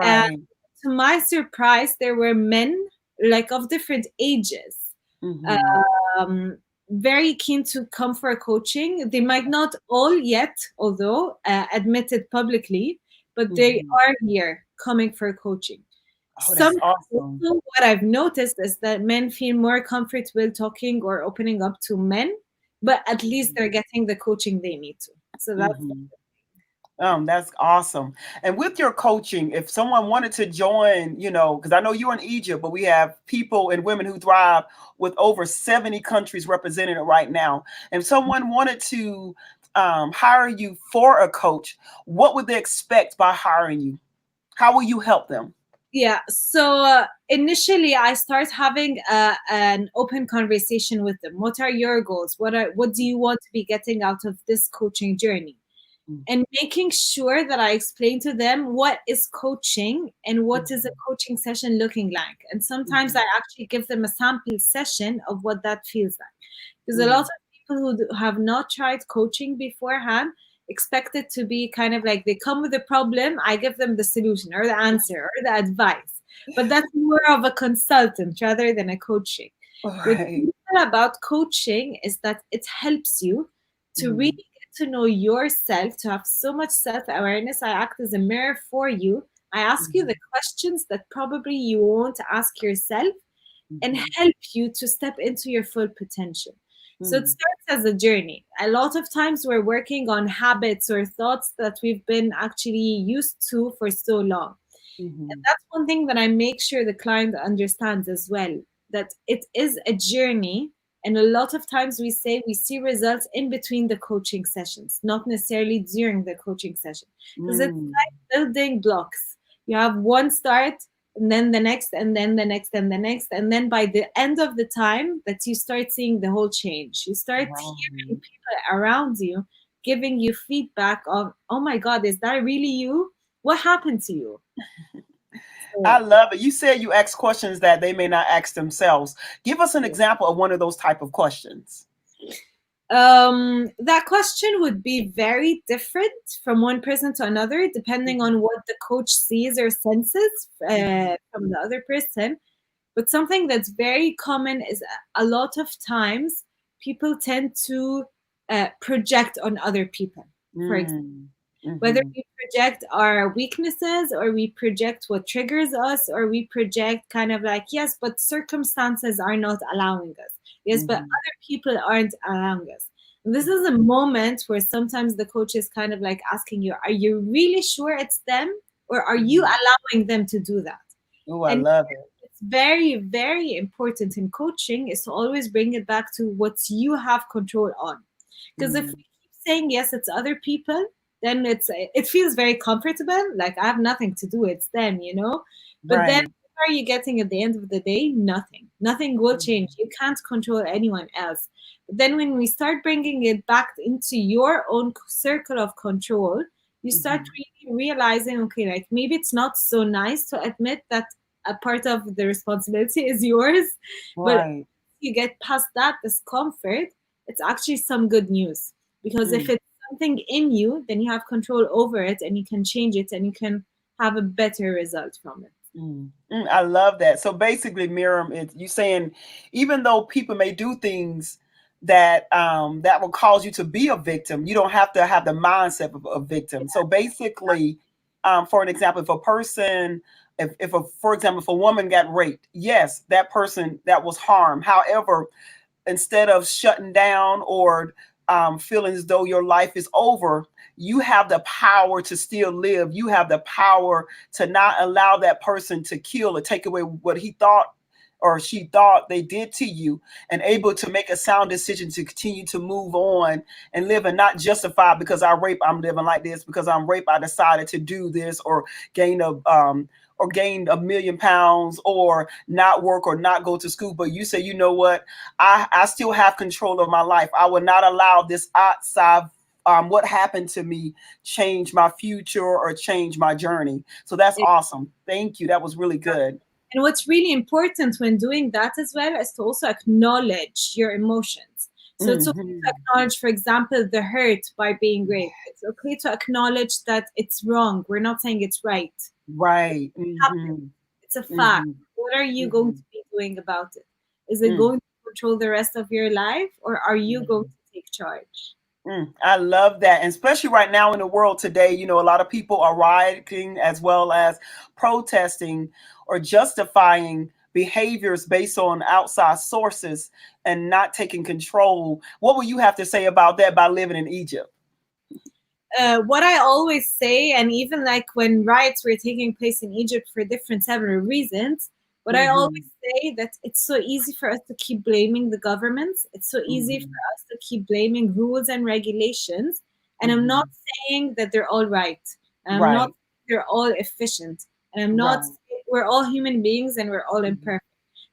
And Right. to my surprise, there were men like of different ages. Mm-hmm. Um, Very keen to come for coaching. They might not all yet, although admit it publicly, but they Mm-hmm. are here coming for coaching. Oh, that's Sometimes awesome. also what I've noticed is that men feel more comfortable talking or opening up to men, but at least they're getting the coaching they need to. So that's Mm-hmm. That's awesome. And with your coaching, if someone wanted to join, because I know you're in Egypt, but we have people and women who thrive with over 70 countries represented right now. If someone wanted to hire you for a coach, what would they expect by hiring you? How will you help them? yeah. So initially, I start having an open conversation with them. What are your goals? What do you want to be getting out of this coaching journey? And making sure that I explain to them what is coaching and what is a coaching session looking like. And sometimes I Mhm, actually give them a sample session of what that feels like. Because a lot mhm, of people who have not tried coaching beforehand expect it to be kind of like they come with a problem, I give them the solution or the answer or the advice. But that's more of a consultant rather than a coaching. What's right. beautiful about coaching is that it helps you to really Mhm, get to know yourself, to have so much self awareness. I act as a mirror for you. I ask you mhm, the questions that probably you won't ask yourself and mhm, help you to step into your full potential. So it mhm, starts as a journey. A lot of times we're working on habits or thoughts that we've been actually used to for so long. And mhm, that's one thing that I make sure the client understands as well, that it is a journey. And a lot of times we say we see results in between the coaching sessions, not necessarily during the coaching session. Because it's mm, like building blocks. You have one start, and then the next, and then the next, and the next. And then by the end of the time that you start seeing the whole change, you start hearing right. people around you giving you feedback of, oh my God, is that really you? What happened to you? I love it. You said you ask questions that they may not ask themselves. Give us an example of one of those type of questions. That question would be very different from one person to another, depending on what the coach sees or senses from the other person. But something that's very common is a lot of times people tend to project on other people, for example. Whether we project our weaknesses or we project what triggers us, or we project kind of like, yes, but circumstances are not allowing us. Yes, but other people aren't allowing us. And this is a moment where sometimes the coach is kind of like asking you, are you really sure it's them? Or are you allowing them to do that? Oh, I And love it. it's very, very important in coaching is to always bring it back to what you have control on. Because if we keep saying, yes, it's other people, then it feels very comfortable. Like I have nothing to do, it's them, you know? But then what are you getting at the end of the day? Nothing. Nothing will change. You can't control anyone else. But then when we start bringing it back into your own circle of control, you start really realizing, okay, like maybe it's not so nice to admit that a part of the responsibility is yours. But if you get past that discomfort, it's actually some good news. Because if it's something in you, then you have control over it and you can change it and you can have a better result from it. I love that. So basically, Miriam, you saying even though people may do things that that will cause you to be a victim, you don't have to have the mindset of a victim. So basically, for an example, if a person, for example, if a woman got raped, yes, that person that was harmed. However, instead of shutting down or feeling as though your life is over, you have the power to still live. You have the power to not allow that person to kill or take away what he thought or she thought they did to you, and able to make a sound decision to continue to move on and live, and not justify because I rape, I'm living like this, because I'm rape, I decided to do this, or gain a million pounds, or not work, or not go to school. But you say, you know what, I still have control of my life. I will not allow this outside what happened to me change my future or change my journey. So that's awesome. Thank you. That was really good. And what's really important when doing that as well is to also acknowledge your emotions. So it's okay to acknowledge, for example, the hurt by being raped. It's okay to acknowledge that it's wrong. We're not saying it's right. Right. It's a fact. What are you going to be doing about it? Is it going to control the rest of your life, or are you going to take charge? I love that. And especially right now in the world today, you know, a lot of people are rioting as well as protesting or justifying behaviors based on outside sources and not taking control. What will you have to say about that by living in Egypt? What I always say, and even like when riots were taking place in Egypt for different several reasons, but I always say that it's so easy for us to keep blaming the governments. It's so easy for us to keep blaming rules and regulations. And I'm not saying that they're all right. I'm not saying they're all efficient. And I'm not saying we're all human beings and we're all imperfect.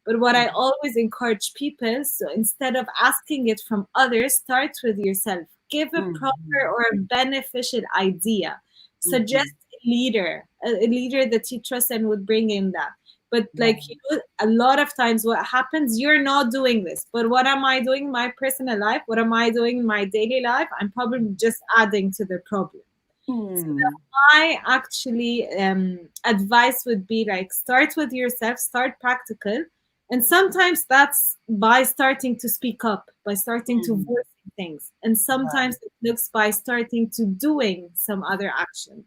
But what I always encourage people, so instead of asking it from others, start with yourself. Give a proper or a beneficial idea. Suggest a leader that you trust and would bring in that. But like, you know, a lot of times what happens, you're not doing this. But what am I doing in my personal life? What am I doing in my daily life? I'm probably just adding to the problem. So my actually advice would be like, start with yourself, start practical. And sometimes that's by starting to speak up, by starting to voice things. And sometimes it looks by starting to doing some other actions.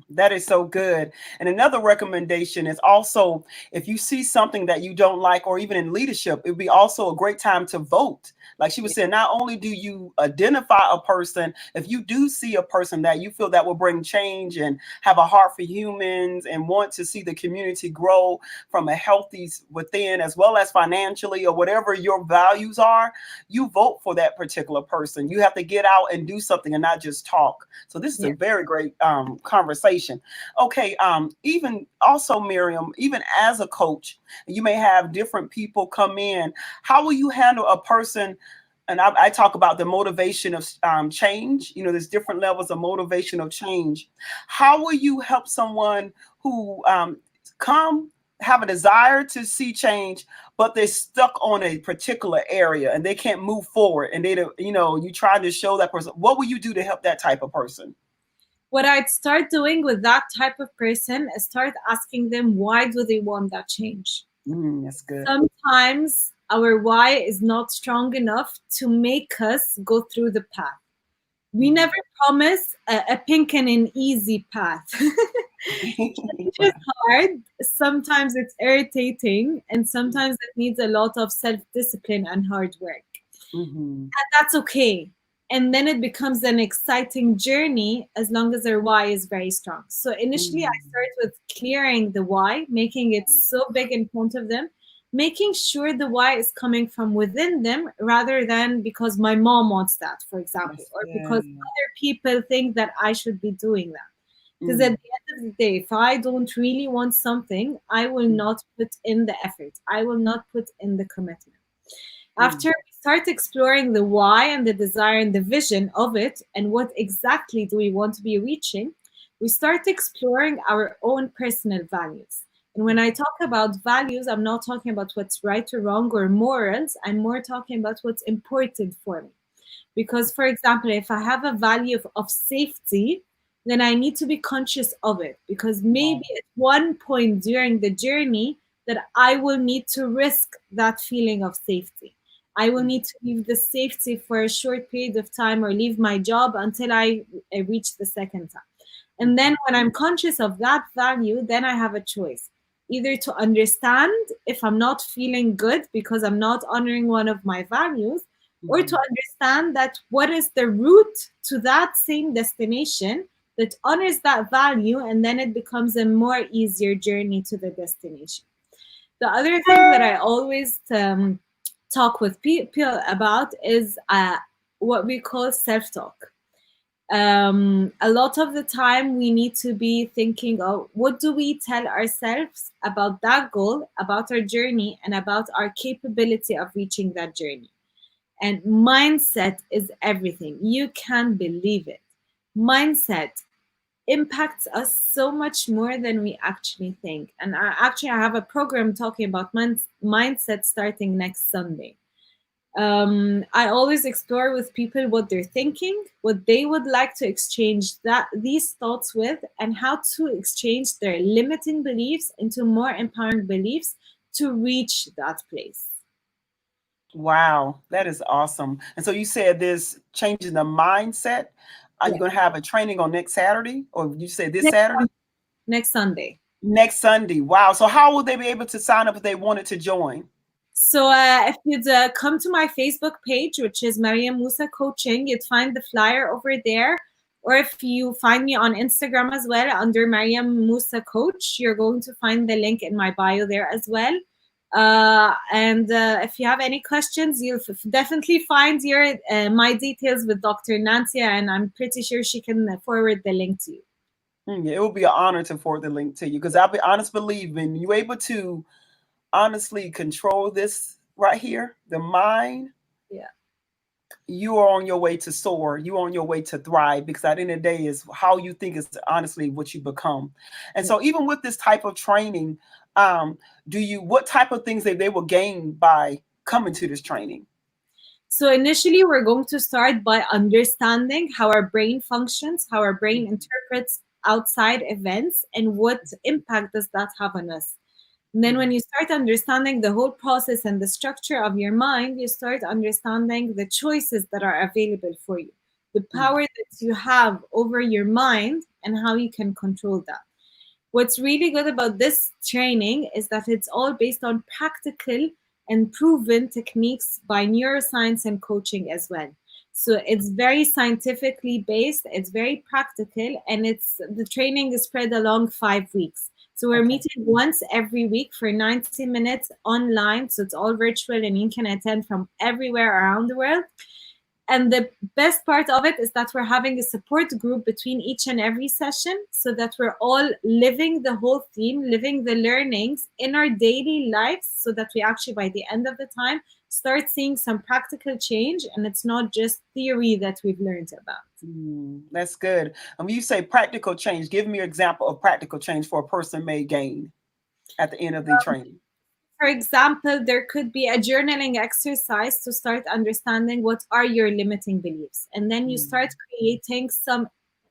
That is so good. And another recommendation is also, if you see something that you don't like, or even in leadership, it would be also a great time to vote. Like she was saying, not only do you identify a person, if you do see a person that you feel that will bring change and have a heart for humans and want to see the community grow from a healthy within, as well as financially, or whatever your values are, you vote for that particular person. You have to get out and do something and not just talk. So this is a very great conversation. Okay. Even also, Mariam, even as a coach, you may have different people come in. How will you handle a person? And I talk about the motivation of change. You know, there's different levels of motivation of change. How will you help someone who have a desire to see change, but they're stuck on a particular area and they can't move forward, and they don't, you try to show that person, what will you do to help that type of person? What I'd start doing with that type of person is start asking them, why do they want that change? That's good. Sometimes our why is not strong enough to make us go through the path. We never promise a pink and an easy path. It's just hard. Sometimes it's irritating, and sometimes it needs a lot of self-discipline and hard work. And that's okay. And then it becomes an exciting journey as long as our why is very strong. So initially, I start with clearing the why, making it so big in front of them, making sure the why is coming from within them rather than because my mom wants that, for example, or because other people think that I should be doing that. Because at the end of the day, if I don't really want something, I will not put in the effort. I will not put in the commitment. After we start exploring the why and the desire and the vision of it and what exactly do we want to be reaching, we start exploring our own personal values. And when I talk about values, I'm not talking about what's right or wrong or morals. I'm more talking about what's important for me. Because, for example, if I have a value of safety, then I need to be conscious of it. Because maybe at one point during the journey that I will need to risk that feeling of safety. I will need to leave the safety for a short period of time or leave my job until I reach the second time. And then when I'm conscious of that value, then I have a choice. Either to understand if I'm not feeling good because I'm not honoring one of my values, or to understand that what is the route to that same destination that honors that value, and then it becomes a more easier journey to the destination. The other thing that I always talk with people about is what we call self-talk. A lot of the time we need to be thinking of what do we tell ourselves about that goal, about our journey, and about our capability of reaching that journey. And mindset is everything. You can't believe it. Mindset impacts us so much more than we actually think. And I have a program talking about mindset starting next Sunday. I always explore with people what they're thinking, what they would like to exchange these thoughts with, and how to exchange their limiting beliefs into more empowering beliefs to reach that place. Wow, that is awesome. And so you said this changing the mindset. Are you going to have a training on next Saturday, or you said this Saturday? Next Sunday. Next Sunday. Wow. So how will they be able to sign up if they wanted to join? So if you'd come to my Facebook page, which is Mariam Moussa Coaching, you'd find the flyer over there. Or if you find me on Instagram as well, under Mariam Moussa Coach, you're going to find the link in my bio there as well. And if you have any questions, you'll definitely find my details with Dr. Nancia, and I'm pretty sure she can forward the link to you. Yeah, it will be an honor to forward the link to you, because I'll be honest believing you're able to honestly control this right here, the mind. Yeah. You are on your way to soar. You're on your way to thrive, because at the end of the day is how you think is honestly what you become. And so even with this type of training, what type of things that they will gain by coming to this training? So initially, we're going to start by understanding how our brain functions, how our brain interprets outside events, and what impact does that have on us. And then when you start understanding the whole process and the structure of your mind, you start understanding the choices that are available for you, the power that you have over your mind, and how you can control that. What's really good about this training is that it's all based on practical and proven techniques by neuroscience and coaching as well. So it's very scientifically based, it's very practical, and the training is spread along 5 weeks. So we're meeting once every week for 90 minutes online. So it's all virtual and you can attend from everywhere around the world. And the best part of it is that we're having a support group between each and every session, so that we're all living the whole theme, living the learnings in our daily lives, so that we actually, by the end of the time, start seeing some practical change, and it's not just theory that we've learned about. That's good. And when you say practical change, give me an example of practical change for a person may gain. at the end of the training? For example, there could be a journaling exercise to start understanding what are your limiting beliefs. And then you start creating some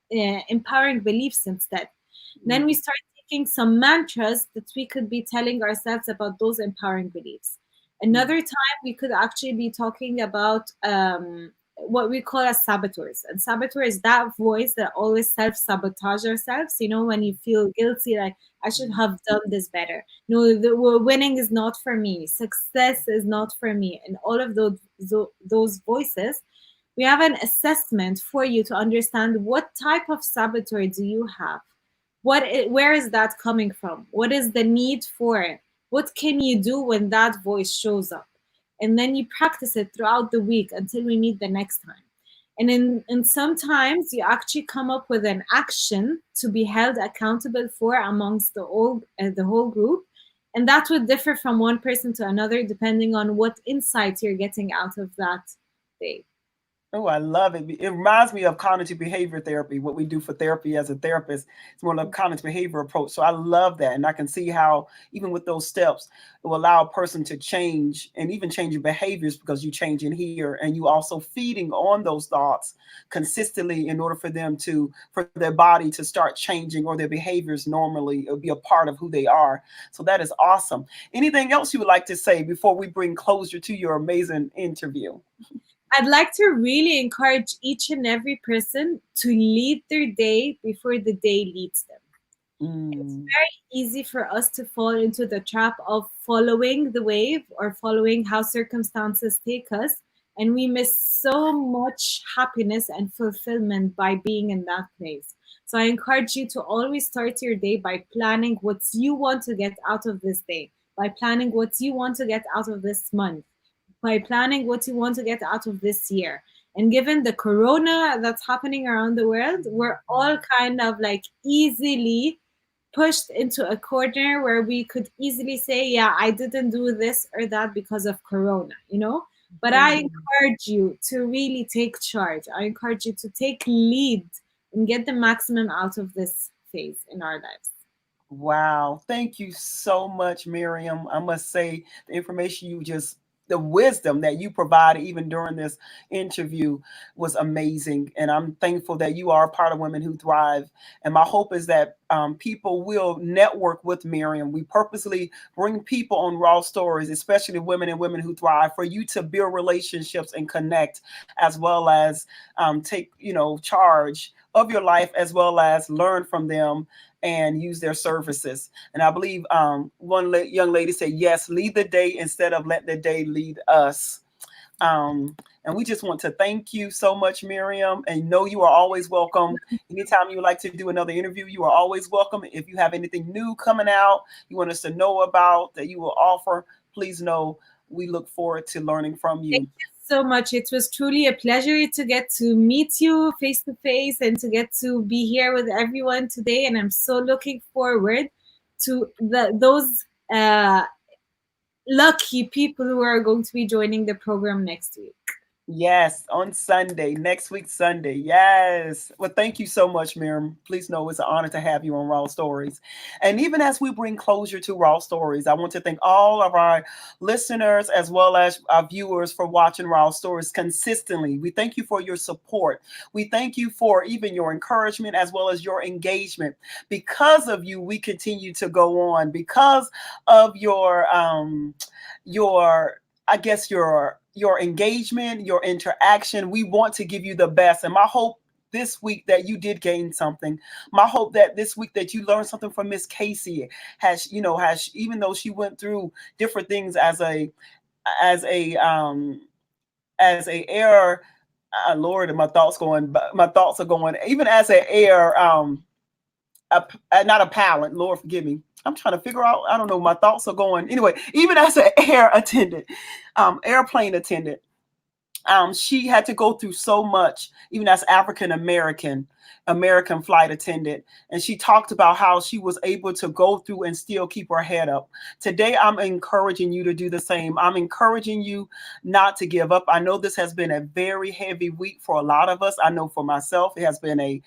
empowering beliefs instead. Then we start taking some mantras that we could be telling ourselves about those empowering beliefs. Another time, we could actually be talking about what we call as saboteurs. And saboteur is that voice that always self-sabotage ourselves. You know, when you feel guilty, like, I should have done this better. No, winning is not for me. Success is not for me. And all of those voices, we have an assessment for you to understand what type of saboteur do you have. Where is that coming from? What is the need for it? What can you do when that voice shows up? And then you practice it throughout the week until we meet the next time. And sometimes you actually come up with an action to be held accountable for amongst the whole group. And that would differ from one person to another depending on what insight you're getting out of that day. Oh, I love it. It reminds me of cognitive behavior therapy, what we do for therapy as a therapist. It's more like a cognitive behavior approach. So I love that. And I can see how, even with those steps, it will allow a person to change and even change your behaviors because you change in here. And you also feeding on those thoughts consistently in order for them for their body to start changing, or their behaviors normally will be a part of who they are. So that is awesome. Anything else you would like to say before we bring closure to your amazing interview? I'd like to really encourage each and every person to lead their day before the day leads them. It's very easy for us to fall into the trap of following the wave or following how circumstances take us. And we miss so much happiness and fulfillment by being in that place. So I encourage you to always start your day by planning what you want to get out of this day, by planning what you want to get out of this month, by planning what you want to get out of this year. And given the corona that's happening around the world, we're all kind of like easily pushed into a corner where we could easily say, yeah, I didn't do this or that because of corona, you know? But I encourage you to really take charge. I encourage you to take lead and get the maximum out of this phase in our lives. Wow. Thank you so much, Miriam. I must say, the wisdom that you provided even during this interview was amazing. And I'm thankful that you are a part of Women Who Thrive. And my hope is that people will network with Miriam. We purposely bring people on Raw Stories, especially women and women who thrive, for you to build relationships and connect, as well as take, charge of your life, as well as learn from them and use their services. And I believe one young lady said, yes, lead the day instead of let the day lead us. And we just want to thank you so much, Miriam, and know you are always welcome. Anytime you would like to do another interview, you are always welcome. If you have anything new coming out you want us to know about that you will offer, please know we look forward to learning from you. Thank you so much. It was truly a pleasure to get to meet you face to face and to get to be here with everyone today. And I'm so looking forward to those lucky people who are going to be joining the program next week. Yes, on Sunday, next week, Sunday. Yes. Well, thank you so much, Miriam. Please know it's an honor to have you on Raw Stories. And even as we bring closure to Raw Stories, I want to thank all of our listeners as well as our viewers for watching Raw Stories consistently. We thank you for your support. We thank you for even your encouragement as well as your engagement. Because of you, we continue to go on. Because of your engagement, your interaction, we want to give you the best. And my hope this week that you did gain something. My hope that this week that you learned something from Miss Casey has even though she went through different things as a air, Lord, my thoughts are going, even as an air, not a pilot, Lord forgive me. I'm trying to figure out, I don't know, my thoughts are going. Anyway, even as an airplane attendant, she had to go through so much, even as American flight attendant. And she talked about how she was able to go through and still keep her head up. Today, I'm encouraging you to do the same. I'm encouraging you not to give up. I know this has been a very heavy week for a lot of us. I know for myself, it has been a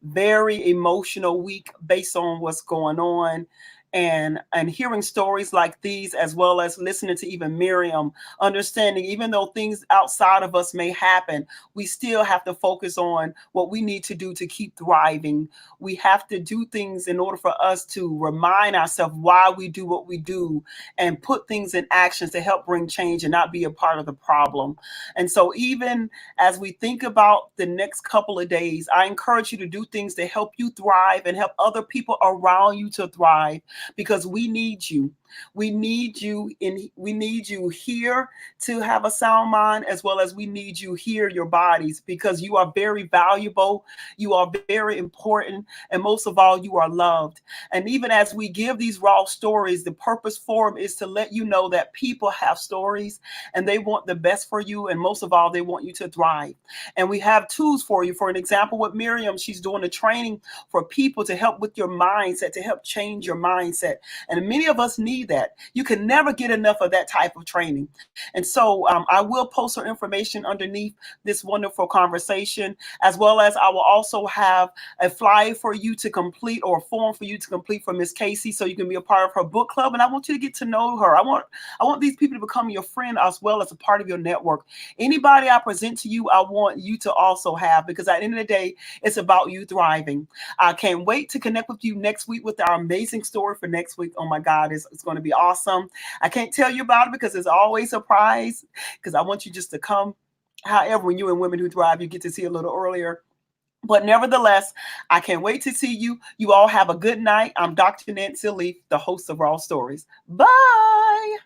very emotional week based on what's going on. and hearing stories like these, as well as listening to even Miriam, understanding even though things outside of us may happen, we still have to focus on what we need to do to keep thriving. We have to do things in order for us to remind ourselves why we do what we do and put things in actions to help bring change and not be a part of the problem. And so even as we think about the next couple of days, I encourage you to do things to help you thrive and help other people around you to thrive, because we need you. We need you here to have a sound mind, as well as we need you here, your bodies, because you are very valuable, you are very important, and most of all, you are loved. And even as we give these raw stories, the purpose for them is to let you know that people have stories and they want the best for you, and most of all, they want you to thrive. And we have tools for you. For an example, with Miriam, she's doing a training for people to help with your mindset, to help change your mindset. And many of us need that. You can never get enough of that type of training. And so I will post her information underneath this wonderful conversation, as well as I will also have a flyer for you to complete, or a form for you to complete, for Miss Casey, so you can be a part of her book club. And I want you to get to know her. I want these people to become your friend, as well as a part of your network. Anybody I present to you, I want you to also have, because at the end of the day, it's about you thriving. I can't wait to connect with you next week with our amazing story for next week. Oh my God, it's going to be awesome. I can't tell you about it because it's always a surprise, because I want you just to come. However, when you're in Women Who Thrive, you get to see a little earlier. But nevertheless, I can't wait to see you. You all have a good night. I'm Dr. Nancia Leath, the host of Raw Stories. Bye.